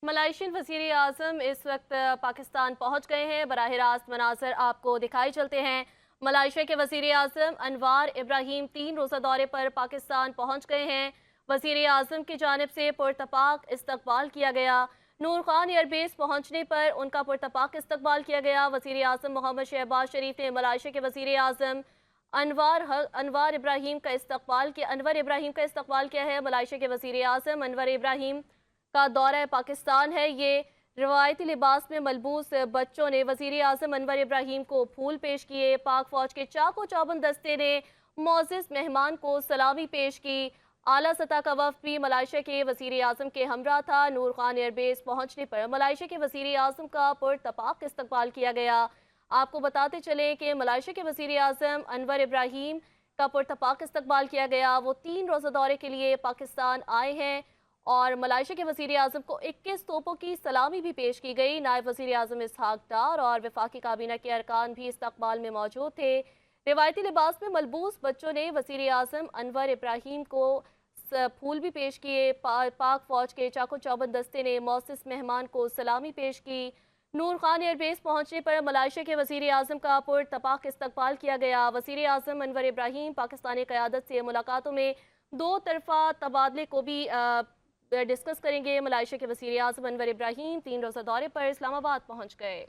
मलाइशियन वज़ीर आज़म इस वक्त पाकिस्तान पहुँच गए हैं। बराह रास्त मनाज़र आपको दिखाई चलते हैं। मलाइशिया के वज़ीर आज़म अनवार इब्राहीम 3 रोज़ा दौरे पर पाकिस्तान पहुँच गए हैं। वज़ीर आज़म की जानिब से पुरतपाक इस्तकबाल किया गया। नूर खान एयरबेस पहुँचने पर उनका पुरतपाक इस्तकबाल किया गया। वज़ीर आज़म मोहम्मद शहबाज शरीफ ने मलाइशिया के वज़ीर आज़म अनवार इब्राहीम का इस्तकबाल किया है। मलाइशिया के वज़ीर आज़म अनवर इब्राहीम का दौरा पाकिस्तान है। ये रवायती लिबास में मलबूस बच्चों ने वज़ीर आज़म अनवर इब्राहीम को फूल पेश किए। पाक फौज के चाको चौबंद दस्ते ने मोअज़्ज़िज़ मेहमान को सलामी पेश की। आला सतह का वफ़द भी मलाइशिया के वज़ीर आज़म के हमरा था। नूर खान एयरबेस पहुँचने पर मलाइशिया के वज़ीर आज़म का पुरतपाक इस्तकबाल किया गया। आपको बताते चले कि मलाइशिया के वज़ीर आज़म अनवर इब्राहीम का पुरतपाक इस्तकबाल किया गया। वो 3 रोज़ा दौरे के लिए पाकिस्तान आए हैं और मलाइशिया के वज़ीर आज़म को 21 तोपों की सलामी भी पेश की गई। नायब वज़ीर आज़म इसहाक डार और वफाकी काबीना के अरकान भी इस्तकबाल में मौजूद थे। रिवायती लिबास में मलबूस बच्चों ने वज़ीर आज़म अनवर इब्राहीम को फूल भी पेश किए। पाक फौज के चाको चौबंद दस्ते ने मोअज़्ज़िज़ मेहमान को सलामी पेश की। नूर खान एयरबेस पहुंचने पर मलाइशिया के वज़ीर आज़म का पुरतपाक इस्तकबाल किया गया। वज़ीर आज़म अनवर इब्राहीम पाकिस्तानी क़यादत से मुलाकातों में दो तरफ़ा तबादले को भी डिस्कस करेंगे। मलाइशिया के वज़ीर आज़म अनवर इब्राहीम 3 रोज़ा दौरे पर इस्लामाबाद पहुंच गए।